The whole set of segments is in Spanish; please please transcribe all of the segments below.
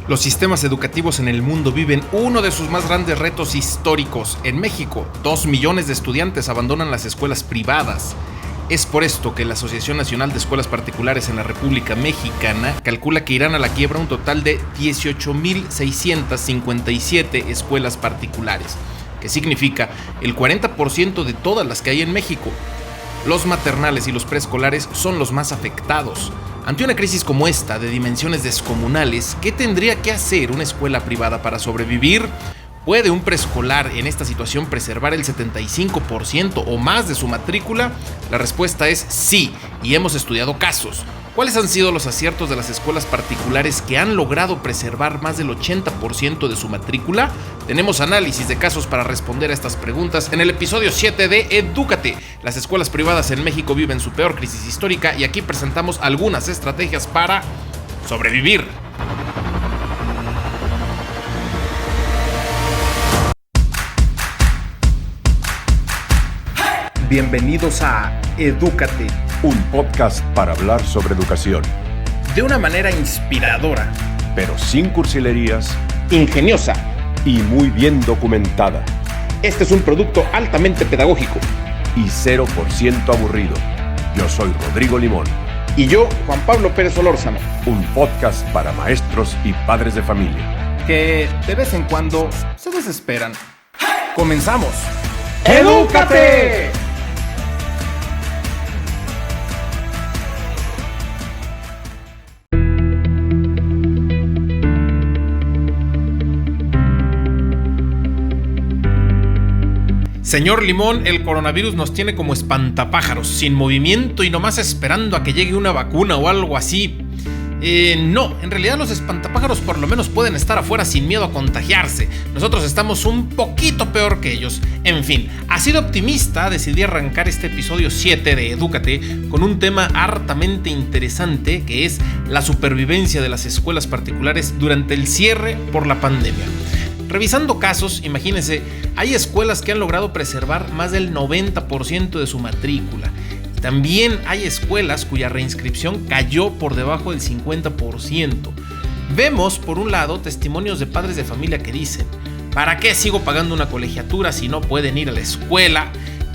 Los sistemas educativos en el mundo viven uno de sus más grandes retos históricos. En México, 2 millones de estudiantes abandonan las escuelas privadas. Es por esto que la Asociación Nacional de Escuelas Particulares en la República Mexicana calcula que irán a la quiebra un total de 18,657 escuelas particulares, que significa el 40% de todas las que hay en México. Los maternales y los preescolares son los más afectados. Ante una crisis como esta, de dimensiones descomunales, ¿qué tendría que hacer una escuela privada para sobrevivir? ¿Puede un preescolar en esta situación preservar el 75% o más de su matrícula? La respuesta es sí, y hemos estudiado casos. ¿Cuáles han sido los aciertos de las escuelas particulares que han logrado preservar más del 80% de su matrícula? Tenemos análisis de casos para responder a estas preguntas en el episodio 7 de Edúcate. Las escuelas privadas en México viven su peor crisis histórica y aquí presentamos algunas estrategias para sobrevivir. Bienvenidos a Edúcate, un podcast para hablar sobre educación, de una manera inspiradora, pero sin cursilerías, ingeniosa y muy bien documentada. Este es un producto altamente pedagógico y 0% aburrido. Yo soy Rodrigo Limón. Y yo, Juan Pablo Pérez Solórzano. Un podcast para maestros y padres de familia que de vez en cuando se desesperan. ¡Comenzamos! ¡Edúcate! Señor Limón, el coronavirus nos tiene como espantapájaros, sin movimiento y nomás esperando a que llegue una vacuna o algo así. No, en realidad los espantapájaros por lo menos pueden estar afuera sin miedo a contagiarse. Nosotros estamos un poquito peor que ellos. En fin, así de optimista decidí arrancar este episodio 7 de Edúcate con un tema hartamente interesante que es la supervivencia de las escuelas particulares durante el cierre por la pandemia. Revisando casos, imagínense, hay escuelas que han logrado preservar más del 90% de su matrícula. También hay escuelas cuya reinscripción cayó por debajo del 50%. Vemos, por un lado, testimonios de padres de familia que dicen: ¿para qué sigo pagando una colegiatura si no pueden ir a la escuela?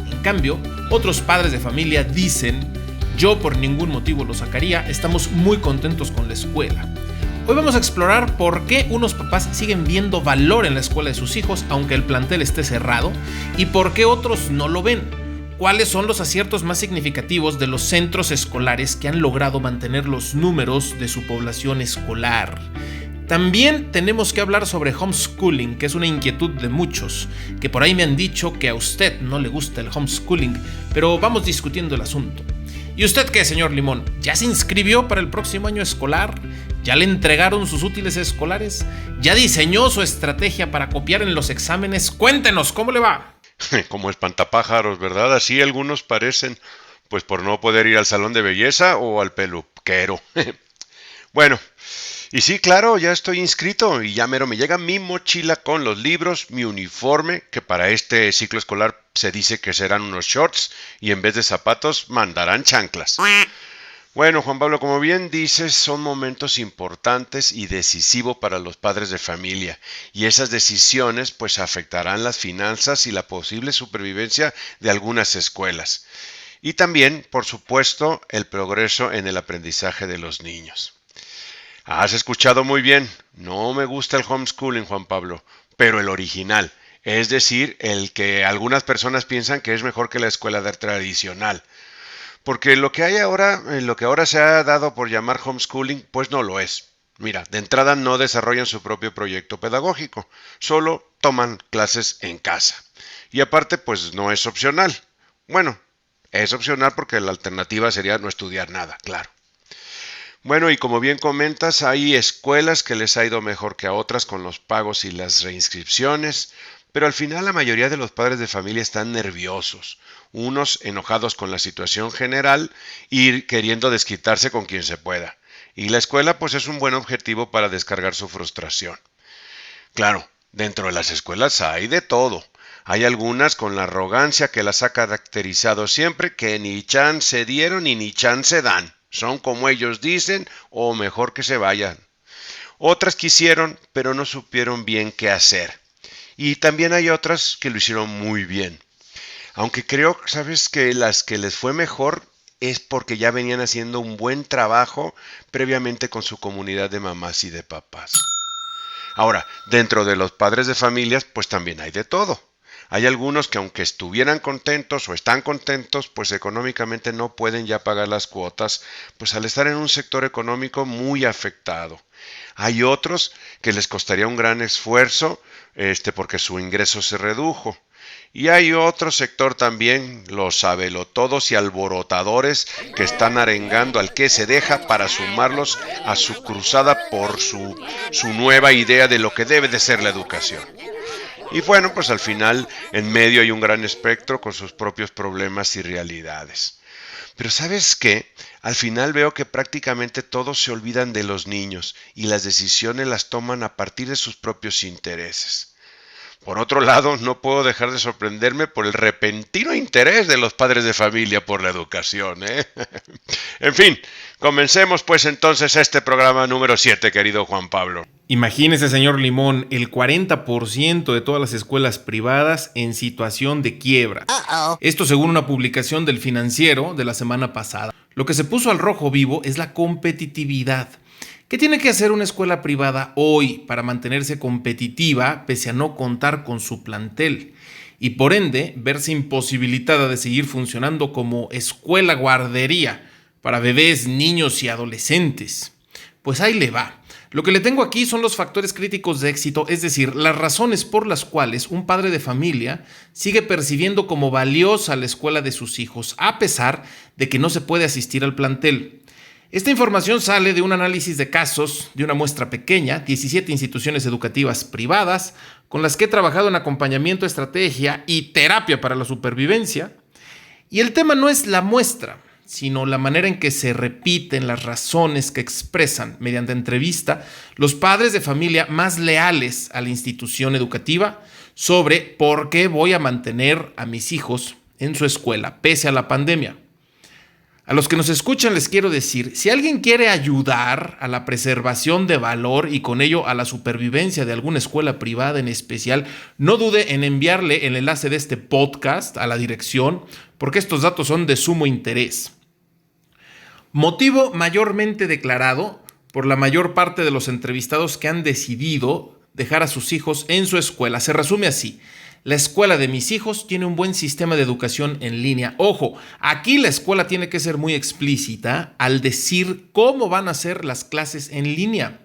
En cambio, otros padres de familia dicen: yo por ningún motivo lo sacaría, estamos muy contentos con la escuela. Hoy vamos a explorar por qué unos papás siguen viendo valor en la escuela de sus hijos aunque el plantel esté cerrado y por qué otros no lo ven. ¿Cuáles son los aciertos más significativos de los centros escolares que han logrado mantener los números de su población escolar? También tenemos que hablar sobre homeschooling, que es una inquietud de muchos, que por ahí me han dicho que a usted no le gusta el homeschooling, pero vamos discutiendo el asunto. ¿Y usted qué, señor Limón? ¿Ya se inscribió para el próximo año escolar? ¿Ya le entregaron sus útiles escolares? ¿Ya diseñó su estrategia para copiar en los exámenes? Cuéntenos, ¿cómo le va? Como espantapájaros, ¿verdad? Así algunos parecen, pues por no poder ir al salón de belleza o al peluquero. Bueno, y sí, claro, ya estoy inscrito y ya mero me llega mi mochila con los libros, mi uniforme, que para este ciclo escolar se dice que serán unos shorts y en vez de zapatos mandarán chanclas. Bueno, Juan Pablo, como bien dices, son momentos importantes y decisivos para los padres de familia, y esas decisiones pues afectarán las finanzas y la posible supervivencia de algunas escuelas. Y también, por supuesto, el progreso en el aprendizaje de los niños. Has escuchado muy bien, no me gusta el homeschooling, Juan Pablo, pero el original, es decir, el que algunas personas piensan que es mejor que la escuela tradicional. Porque lo que ahora se ha dado por llamar homeschooling, pues no lo es. Mira, de entrada no desarrollan su propio proyecto pedagógico, solo toman clases en casa. Y aparte, pues no es opcional. Bueno, es opcional porque la alternativa sería no estudiar nada, claro. Bueno, y como bien comentas, hay escuelas que les ha ido mejor que a otras con los pagos y las reinscripciones, pero al final la mayoría de los padres de familia están nerviosos, unos enojados con la situación general y queriendo desquitarse con quien se pueda. Y la escuela pues es un buen objetivo para descargar su frustración. Claro, dentro de las escuelas hay de todo. Hay algunas con la arrogancia que las ha caracterizado siempre, que ni chance dieron y ni chance dan. Son como ellos dicen o mejor que se vayan. Otras quisieron, pero no supieron bien qué hacer. Y también hay otras que lo hicieron muy bien. Aunque creo, sabes, que las que les fue mejor es porque ya venían haciendo un buen trabajo previamente con su comunidad de mamás y de papás. Ahora, dentro de los padres de familias, pues también hay de todo. Hay algunos que aunque estuvieran contentos o están contentos, pues económicamente no pueden ya pagar las cuotas, pues al estar en un sector económico muy afectado. Hay otros que les costaría un gran esfuerzo, porque su ingreso se redujo. Y hay otro sector también, los sabelotodos y alborotadores, que están arengando al que se deja para sumarlos a su cruzada por su nueva idea de lo que debe de ser la educación. Y bueno, pues al final en medio hay un gran espectro con sus propios problemas y realidades. Pero ¿sabes qué? Al final veo que prácticamente todos se olvidan de los niños y las decisiones las toman a partir de sus propios intereses. Por otro lado, no puedo dejar de sorprenderme por el repentino interés de los padres de familia por la educación, ¿eh? En fin, comencemos pues entonces este programa número 7, querido Juan Pablo. Imagínese, señor Limón, el 40% de todas las escuelas privadas en situación de quiebra. Esto según una publicación del Financiero de la semana pasada. Lo que se puso al rojo vivo es la competitividad. ¿Qué tiene que hacer una escuela privada hoy para mantenerse competitiva pese a no contar con su plantel? Y por ende, verse imposibilitada de seguir funcionando como escuela guardería para bebés, niños y adolescentes. Pues ahí le va. Lo que le tengo aquí son los factores críticos de éxito, es decir, las razones por las cuales un padre de familia sigue percibiendo como valiosa la escuela de sus hijos, a pesar de que no se puede asistir al plantel. Esta información sale de un análisis de casos de una muestra pequeña, 17 instituciones educativas privadas, con las que he trabajado en acompañamiento, estrategia y terapia para la supervivencia. Y el tema no es la muestra, sino la manera en que se repiten las razones que expresan mediante entrevista los padres de familia más leales a la institución educativa sobre por qué voy a mantener a mis hijos en su escuela, pese a la pandemia. A los que nos escuchan les quiero decir, si alguien quiere ayudar a la preservación de valor y con ello a la supervivencia de alguna escuela privada en especial, no dude en enviarle el enlace de este podcast a la dirección, porque estos datos son de sumo interés. Motivo mayormente declarado por la mayor parte de los entrevistados que han decidido dejar a sus hijos en su escuela. Se resume así: la escuela de mis hijos tiene un buen sistema de educación en línea. Ojo, aquí la escuela tiene que ser muy explícita al decir cómo van a ser las clases en línea.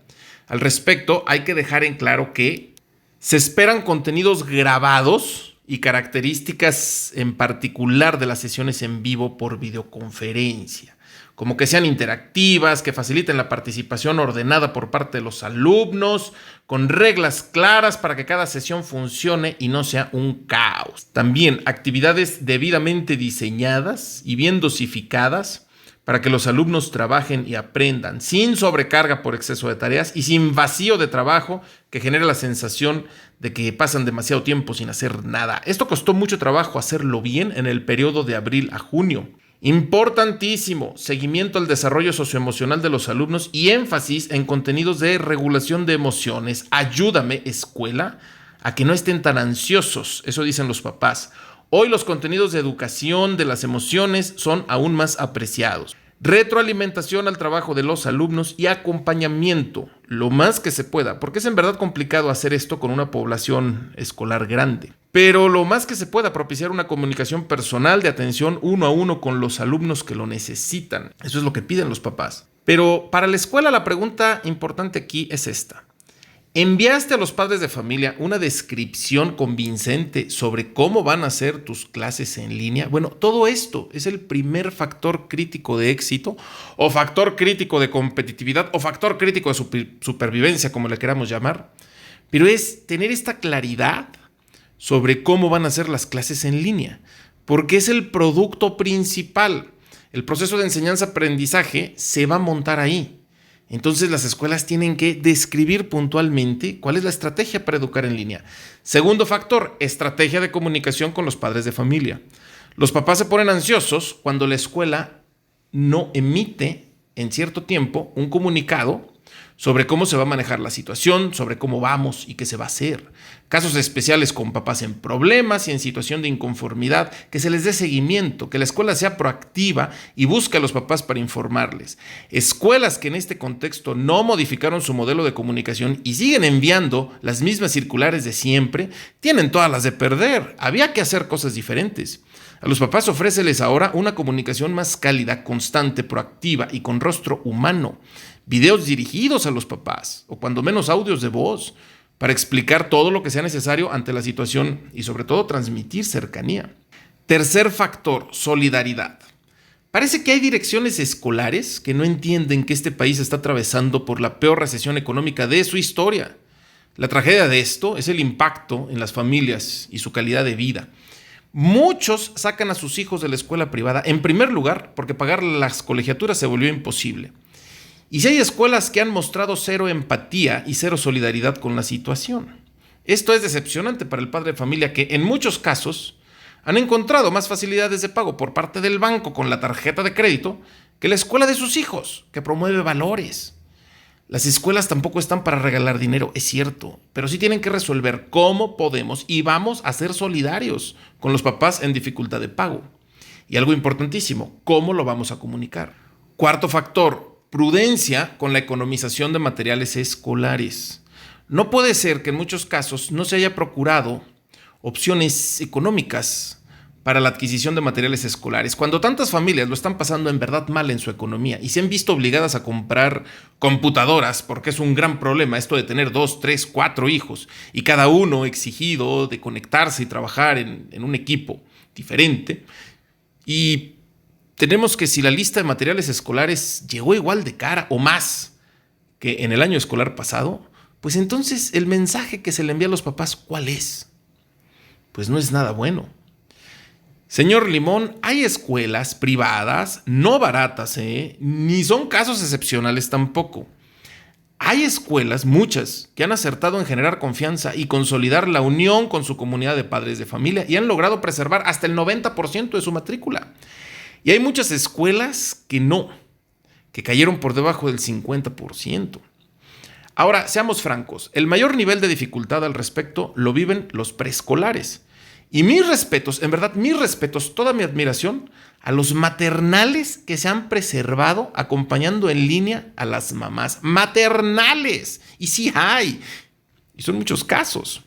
Al respecto, hay que dejar en claro que se esperan contenidos grabados y características en particular de las sesiones en vivo por videoconferencia, como que sean interactivas, que faciliten la participación ordenada por parte de los alumnos, con reglas claras para que cada sesión funcione y no sea un caos. También actividades debidamente diseñadas y bien dosificadas para que los alumnos trabajen y aprendan, sin sobrecarga por exceso de tareas y sin vacío de trabajo que genere la sensación de que pasan demasiado tiempo sin hacer nada. Esto costó mucho trabajo hacerlo bien en el periodo de abril a junio. Importantísimo, seguimiento al desarrollo socioemocional de los alumnos y énfasis en contenidos de regulación de emociones. Ayúdame, escuela, a que no estén tan ansiosos, eso dicen los papás. Hoy los contenidos de educación de las emociones son aún más apreciados. Retroalimentación al trabajo de los alumnos y acompañamiento, lo más que se pueda, porque es en verdad complicado hacer esto con una población escolar grande. Pero lo más que se pueda propiciar una comunicación personal de atención uno a uno con los alumnos que lo necesitan. Eso es lo que piden los papás. Pero para la escuela la pregunta importante aquí es esta. ¿Enviaste a los padres de familia una descripción convincente sobre cómo van a ser tus clases en línea? Bueno, todo esto es el primer factor crítico de éxito, o factor crítico de competitividad, o factor crítico de supervivencia, como le queramos llamar. Pero es tener esta claridad sobre cómo van a ser las clases en línea, porque es el producto principal. El proceso de enseñanza-aprendizaje se va a montar ahí. Entonces las escuelas tienen que describir puntualmente cuál es la estrategia para educar en línea. Segundo factor, estrategia de comunicación con los padres de familia. Los papás se ponen ansiosos cuando la escuela no emite en cierto tiempo un comunicado sobre cómo se va a manejar la situación, sobre cómo vamos y qué se va a hacer. Casos especiales con papás en problemas y en situación de inconformidad, que se les dé seguimiento, que la escuela sea proactiva y busque a los papás para informarles. Escuelas que en este contexto no modificaron su modelo de comunicación y siguen enviando las mismas circulares de siempre, tienen todas las de perder. Había que hacer cosas diferentes. A los papás ofréceles ahora una comunicación más cálida, constante, proactiva y con rostro humano. Videos dirigidos a los papás, o cuando menos audios de voz, para explicar todo lo que sea necesario ante la situación y sobre todo transmitir cercanía. Tercer factor, solidaridad. Parece que hay direcciones escolares que no entienden que este país está atravesando por la peor recesión económica de su historia. La tragedia de esto es el impacto en las familias y su calidad de vida. Muchos sacan a sus hijos de la escuela privada, en primer lugar, porque pagar las colegiaturas se volvió imposible. Y si hay escuelas que han mostrado cero empatía y cero solidaridad con la situación. Esto es decepcionante para el padre de familia que, en muchos casos, han encontrado más facilidades de pago por parte del banco con la tarjeta de crédito que la escuela de sus hijos, que promueve valores. Las escuelas tampoco están para regalar dinero, es cierto, pero sí tienen que resolver cómo podemos y vamos a ser solidarios con los papás en dificultad de pago. Y algo importantísimo, ¿cómo lo vamos a comunicar? Cuarto factor, prudencia con la economización de materiales escolares. No puede ser que en muchos casos no se haya procurado opciones económicas para la adquisición de materiales escolares, cuando tantas familias lo están pasando en verdad mal en su economía y se han visto obligadas a comprar computadoras, porque es un gran problema esto de tener 2, 3, 4 hijos y cada uno exigido de conectarse y trabajar en un equipo diferente. Y tenemos que si la lista de materiales escolares llegó igual de cara o más que en el año escolar pasado, pues entonces el mensaje que se le envía a los papás, ¿cuál es? Pues no es nada bueno. Señor Limón, hay escuelas privadas, no baratas, ni son casos excepcionales tampoco. Hay escuelas, muchas, que han acertado en generar confianza y consolidar la unión con su comunidad de padres de familia y han logrado preservar hasta el 90% de su matrícula. Y hay muchas escuelas que no, que cayeron por debajo del 50%. Ahora, seamos francos, el mayor nivel de dificultad al respecto lo viven los preescolares. Y mis respetos, en verdad, mis respetos, toda mi admiración a los maternales que se han preservado acompañando en línea a las mamás. Maternales. Y sí hay. Y son muchos casos.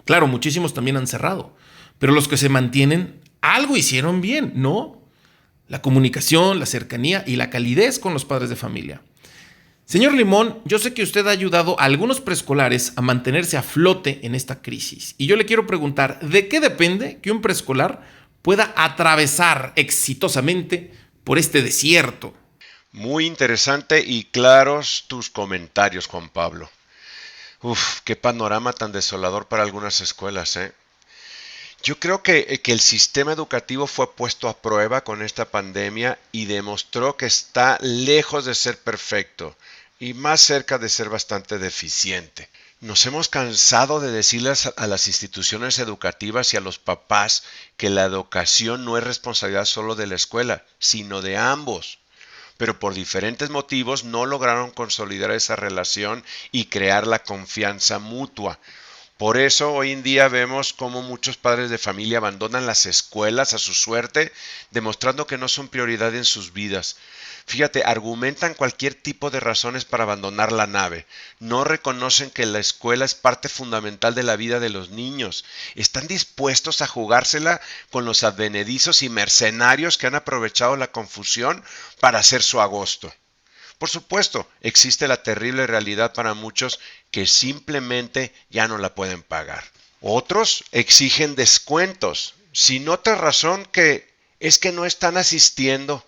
Claro, muchísimos también han cerrado. Pero los que se mantienen, algo hicieron bien, ¿no? La comunicación, la cercanía y la calidez con los padres de familia. Señor Limón, yo sé que usted ha ayudado a algunos preescolares a mantenerse a flote en esta crisis. Y yo le quiero preguntar, ¿de qué depende que un preescolar pueda atravesar exitosamente por este desierto? Muy interesante y claros tus comentarios, Juan Pablo. Uf, qué panorama tan desolador para algunas escuelas, ¿eh? Yo creo que el sistema educativo fue puesto a prueba con esta pandemia y demostró que está lejos de ser perfecto y más cerca de ser bastante deficiente. Nos hemos cansado de decirles a las instituciones educativas y a los papás que la educación no es responsabilidad solo de la escuela, sino de ambos. Pero por diferentes motivos no lograron consolidar esa relación y crear la confianza mutua. Por eso hoy en día vemos cómo muchos padres de familia abandonan las escuelas a su suerte, demostrando que no son prioridad en sus vidas. Fíjate, argumentan cualquier tipo de razones para abandonar la nave. No reconocen que la escuela es parte fundamental de la vida de los niños. Están dispuestos a jugársela con los advenedizos y mercenarios que han aprovechado la confusión para hacer su agosto. Por supuesto, existe la terrible realidad para muchos que simplemente ya no la pueden pagar. Otros exigen descuentos, sin otra razón que es que no están asistiendo.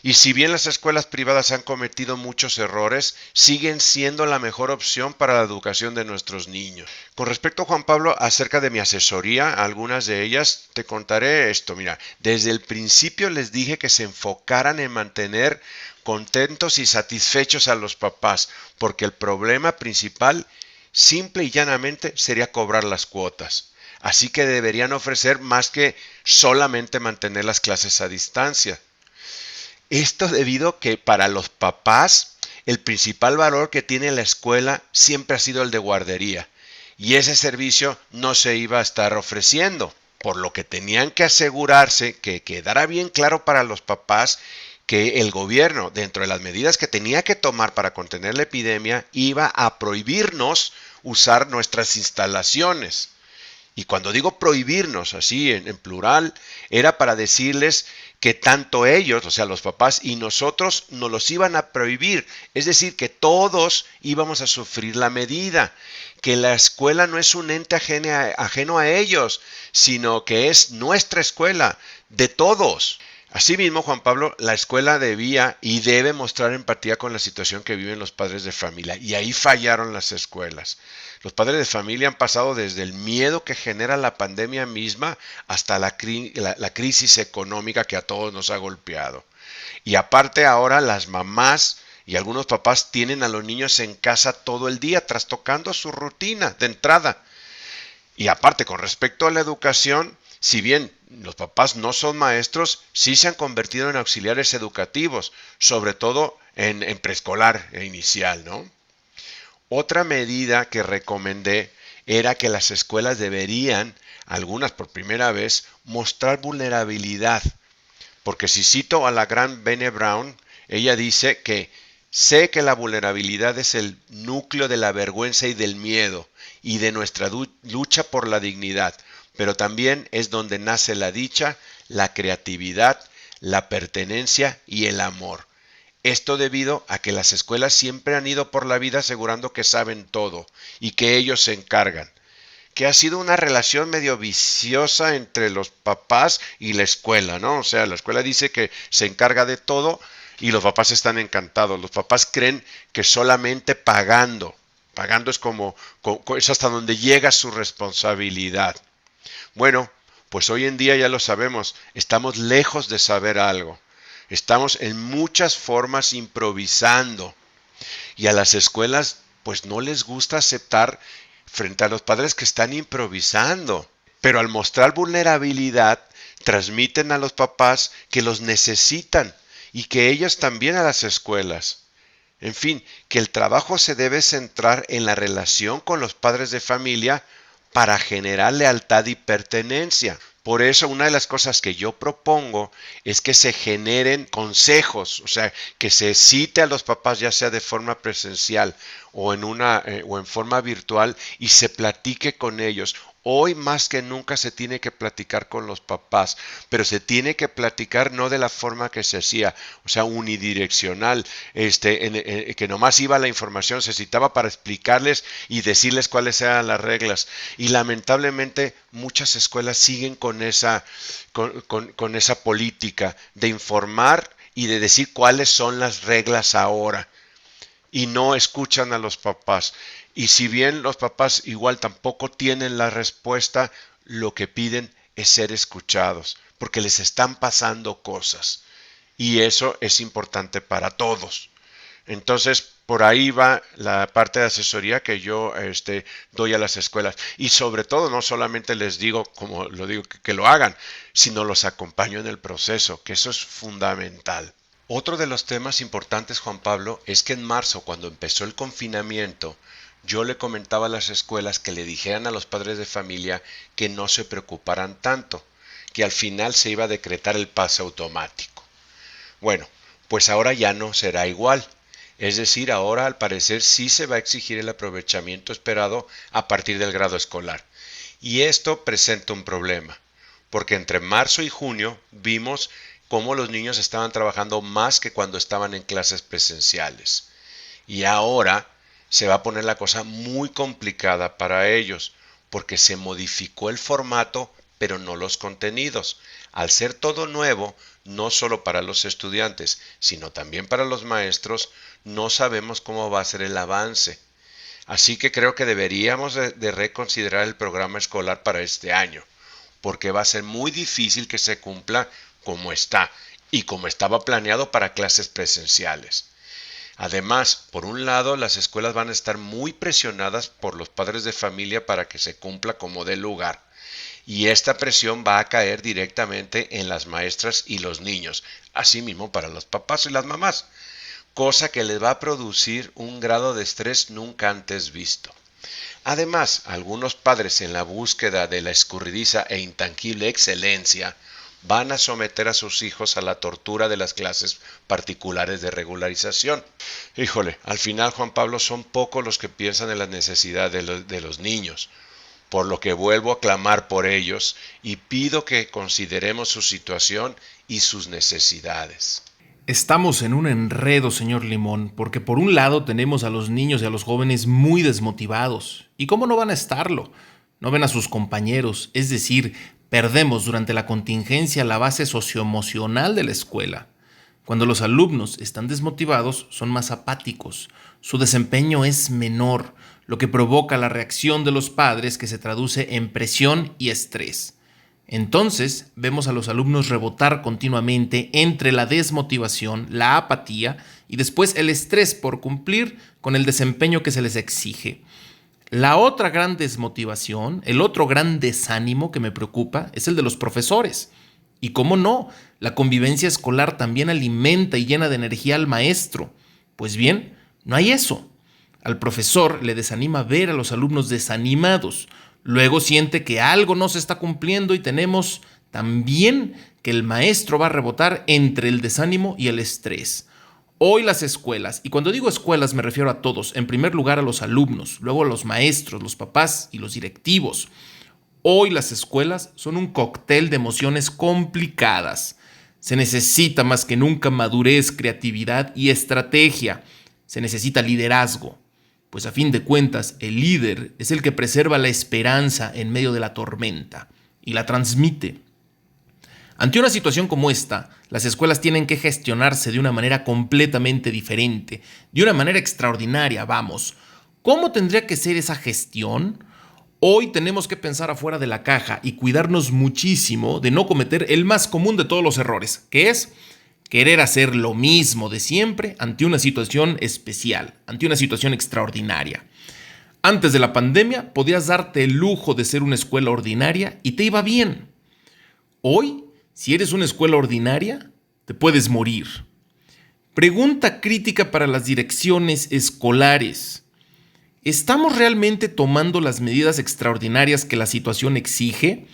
Y si bien las escuelas privadas han cometido muchos errores, siguen siendo la mejor opción para la educación de nuestros niños. Con respecto, Juan Pablo, acerca de mi asesoría, algunas de ellas, te contaré esto. Mira, desde el principio les dije que se enfocaran en mantener contentos y satisfechos a los papás, porque el problema principal, simple y llanamente, sería cobrar las cuotas. Así que deberían ofrecer más que solamente mantener las clases a distancia. Esto debido a que para los papás el principal valor que tiene la escuela siempre ha sido el de guardería, y ese servicio no se iba a estar ofreciendo, por lo que tenían que asegurarse que quedara bien claro para los papás que el gobierno, dentro de las medidas que tenía que tomar para contener la epidemia, iba a prohibirnos usar nuestras instalaciones. Y cuando digo prohibirnos, así en plural, era para decirles que tanto ellos, o sea, los papás y nosotros, nos los iban a prohibir. Es decir, que todos íbamos a sufrir la medida, que la escuela no es un ente ajeno a ellos, sino que es nuestra escuela, de todos. Asimismo, Juan Pablo, la escuela debía y debe mostrar empatía con la situación que viven los padres de familia, y ahí fallaron las escuelas. Los padres de familia han pasado desde el miedo que genera la pandemia misma hasta la crisis económica que a todos nos ha golpeado. Y aparte ahora las mamás y algunos papás tienen a los niños en casa todo el día, trastocando su rutina de entrada. Y aparte, con respecto a la educación, si bien los papás no son maestros, sí se han convertido en auxiliares educativos, sobre todo en preescolar e inicial, ¿no? Otra medida que recomendé era que las escuelas deberían, algunas por primera vez, mostrar vulnerabilidad. Porque si cito a la gran Brené Brown, ella dice que sé que la vulnerabilidad es el núcleo de la vergüenza y del miedo y de nuestra lucha por la dignidad, pero también es donde nace la dicha, la creatividad, la pertenencia y el amor. Esto debido a que las escuelas siempre han ido por la vida asegurando que saben todo y que ellos se encargan, que ha sido una relación medio viciosa entre los papás y la escuela, ¿no? O sea, la escuela dice que se encarga de todo y los papás están encantados. Los papás creen que solamente pagando es es hasta donde llega su responsabilidad. Bueno, pues hoy en día ya lo sabemos, estamos lejos de saber algo. Estamos en muchas formas improvisando, y a las escuelas pues no les gusta aceptar frente a los padres que están improvisando, pero al mostrar vulnerabilidad transmiten a los papás que los necesitan y que ellos también a las escuelas. En fin, que el trabajo se debe centrar en la relación con los padres de familia para generar lealtad y pertenencia. Por eso una de las cosas que yo propongo es que se generen consejos, o sea, que se cite a los papás ya sea de forma presencial o en forma virtual y se platique con ellos. Hoy más que nunca se tiene que platicar con los papás, pero se tiene que platicar no de la forma que se hacía, o sea, unidireccional, que nomás iba la información, se citaba para explicarles y decirles cuáles eran las reglas. Y lamentablemente muchas escuelas siguen con esa política de informar y de decir cuáles son las reglas ahora, y no escuchan a los papás. Y si bien los papás igual tampoco tienen la respuesta, lo que piden es ser escuchados, porque les están pasando cosas. Y eso es importante para todos. Entonces, por ahí va la parte de asesoría que yo doy a las escuelas. Y sobre todo, no solamente les digo, como lo digo, que lo hagan, sino los acompaño en el proceso, que eso es fundamental. Otro de los temas importantes, Juan Pablo, es que en marzo, cuando empezó el confinamiento, yo le comentaba a las escuelas que le dijeran a los padres de familia que no se preocuparan tanto, que al final se iba a decretar el pase automático. Bueno, pues ahora ya no será igual. Es decir, ahora al parecer sí se va a exigir el aprovechamiento esperado a partir del grado escolar. Y esto presenta un problema, porque entre marzo y junio vimos cómo los niños estaban trabajando más que cuando estaban en clases presenciales. Y ahora se va a poner la cosa muy complicada para ellos, porque se modificó el formato, pero no los contenidos. Al ser todo nuevo, no solo para los estudiantes, sino también para los maestros, no sabemos cómo va a ser el avance. Así que creo que deberíamos de reconsiderar el programa escolar para este año, porque va a ser muy difícil que se cumpla como está y como estaba planeado para clases presenciales. Además, por un lado, las escuelas van a estar muy presionadas por los padres de familia para que se cumpla como dé lugar. Y esta presión va a caer directamente en las maestras y los niños, asimismo para los papás y las mamás. cosa que les va a producir un grado de estrés nunca antes visto. Además, algunos padres en la búsqueda de la escurridiza e intangible excelencia van a someter a sus hijos a la tortura de las clases particulares de regularización. Híjole, al final, Juan Pablo, son pocos los que piensan en las necesidades de los niños, por lo que vuelvo a clamar por ellos y pido que consideremos su situación y sus necesidades. Estamos en un enredo, señor Limón, porque por un lado tenemos a los niños y a los jóvenes muy desmotivados. ¿Y cómo no van a estarlo? No ven a sus compañeros, es decir, perdemos durante la contingencia la base socioemocional de la escuela. Cuando los alumnos están desmotivados, son más apáticos, su desempeño es menor, lo que provoca la reacción de los padres que se traduce en presión y estrés. Entonces, vemos a los alumnos rebotar continuamente entre la desmotivación, la apatía y después el estrés por cumplir con el desempeño que se les exige. La otra gran desmotivación, el otro gran desánimo que me preocupa es el de los profesores. Y cómo no, la convivencia escolar también alimenta y llena de energía al maestro. Pues bien, no hay eso. Al profesor le desanima ver a los alumnos desanimados. Luego siente que algo no se está cumpliendo y tenemos también que el maestro va a rebotar entre el desánimo y el estrés. Hoy las escuelas, y cuando digo escuelas me refiero a todos, en primer lugar a los alumnos, luego a los maestros, los papás y los directivos. Hoy las escuelas son un cóctel de emociones complicadas. Se necesita más que nunca madurez, creatividad y estrategia. Se necesita liderazgo. Pues a fin de cuentas, el líder es el que preserva la esperanza en medio de la tormenta y la transmite. Ante una situación como esta, las escuelas tienen que gestionarse de una manera completamente diferente, de una manera extraordinaria, vamos. ¿Cómo tendría que ser esa gestión? Hoy tenemos que pensar afuera de la caja y cuidarnos muchísimo de no cometer el más común de todos los errores, que es querer hacer lo mismo de siempre ante una situación especial, ante una situación extraordinaria. Antes de la pandemia podías darte el lujo de ser una escuela ordinaria y te iba bien. Hoy, si eres una escuela ordinaria, te puedes morir. Pregunta crítica para las direcciones escolares. ¿Estamos realmente tomando las medidas extraordinarias que la situación exige?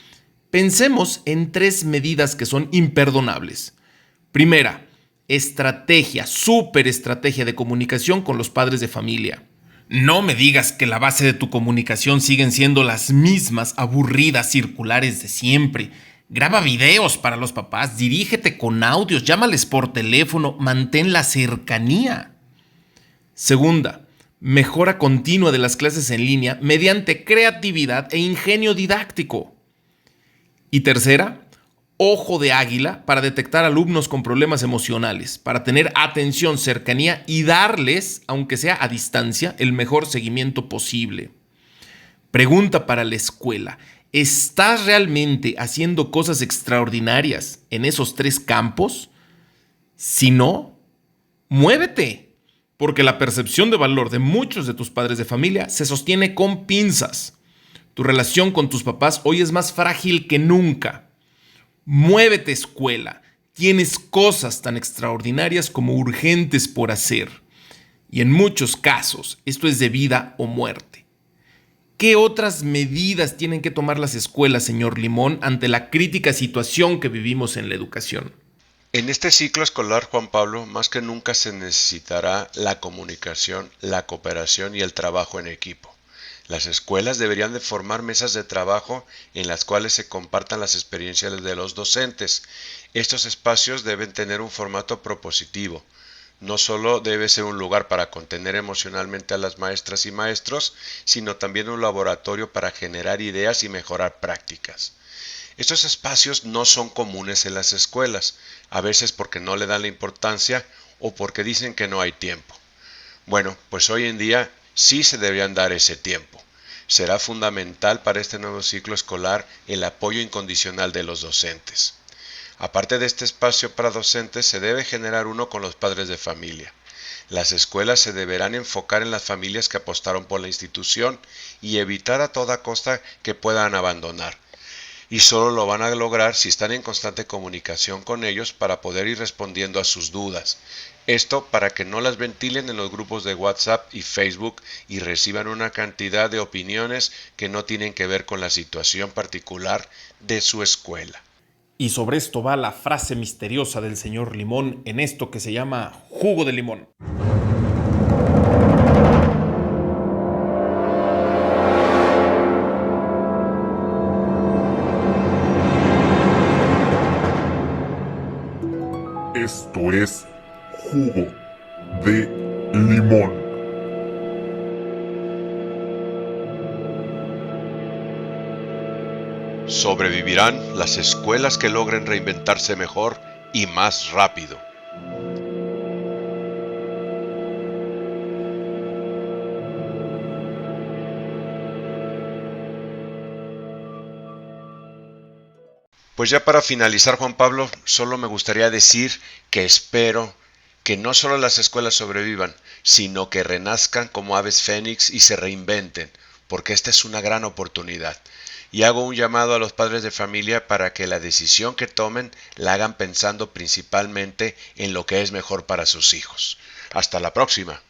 Pensemos en 3 medidas que son imperdonables. Primera, estrategia, súper estrategia de comunicación con los padres de familia. No me digas que la base de tu comunicación siguen siendo las mismas aburridas circulares de siempre. Graba videos para los papás, dirígete con audios, llámales por teléfono, mantén la cercanía. Segunda, mejora continua de las clases en línea mediante creatividad e ingenio didáctico. Y tercera, ojo de águila para detectar alumnos con problemas emocionales, para tener atención, cercanía y darles, aunque sea a distancia, el mejor seguimiento posible. Pregunta para la escuela. ¿Estás realmente haciendo cosas extraordinarias en esos 3 campos? Si no, muévete, porque la percepción de valor de muchos de tus padres de familia se sostiene con pinzas. Tu relación con tus papás hoy es más frágil que nunca. Muévete, escuela. Tienes cosas tan extraordinarias como urgentes por hacer. Y en muchos casos, esto es de vida o muerte. ¿Qué otras medidas tienen que tomar las escuelas, señor Limón, ante la crítica situación que vivimos en la educación? En este ciclo escolar, Juan Pablo, más que nunca se necesitará la comunicación, la cooperación y el trabajo en equipo. Las escuelas deberían de formar mesas de trabajo en las cuales se compartan las experiencias de los docentes. Estos espacios deben tener un formato propositivo. No solo debe ser un lugar para contener emocionalmente a las maestras y maestros, sino también un laboratorio para generar ideas y mejorar prácticas. Estos espacios no son comunes en las escuelas, a veces porque no le dan la importancia o porque dicen que no hay tiempo. Bueno, pues hoy en día sí se deberían dar ese tiempo. Será fundamental para este nuevo ciclo escolar el apoyo incondicional de los docentes. Aparte de este espacio para docentes, se debe generar uno con los padres de familia. Las escuelas se deberán enfocar en las familias que apostaron por la institución y evitar a toda costa que puedan abandonar. y solo lo van a lograr si están en constante comunicación con ellos para poder ir respondiendo a sus dudas. Esto para que no las ventilen en los grupos de WhatsApp y Facebook y reciban una cantidad de opiniones que no tienen que ver con la situación particular de su escuela. Y sobre esto va la frase misteriosa del señor Limón en esto que se llama jugo de limón. Esto es jugo de limón. Sobrevivirán las escuelas que logren reinventarse mejor y más rápido. Pues ya para finalizar, Juan Pablo, solo me gustaría decir que espero que no solo las escuelas sobrevivan, sino que renazcan como aves fénix y se reinventen, porque esta es una gran oportunidad. Y hago un llamado a los padres de familia para que la decisión que tomen la hagan pensando principalmente en lo que es mejor para sus hijos. Hasta la próxima.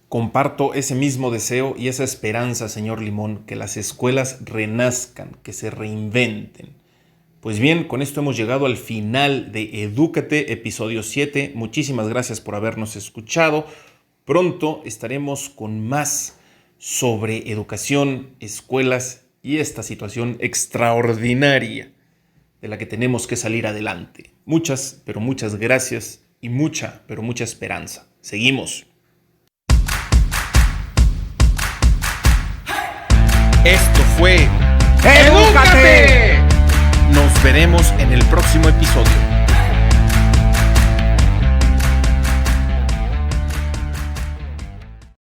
Comparto ese mismo deseo y esa esperanza, señor Limón, que las escuelas renazcan, que se reinventen. Pues bien, con esto hemos llegado al final de Edúcate, episodio 7. Muchísimas gracias por habernos escuchado. Pronto estaremos con más sobre educación, escuelas y esta situación extraordinaria de la que tenemos que salir adelante. Muchas, pero muchas gracias y mucha, pero mucha esperanza. Seguimos. Esto fue ¡Edúcate! Nos veremos en el próximo episodio.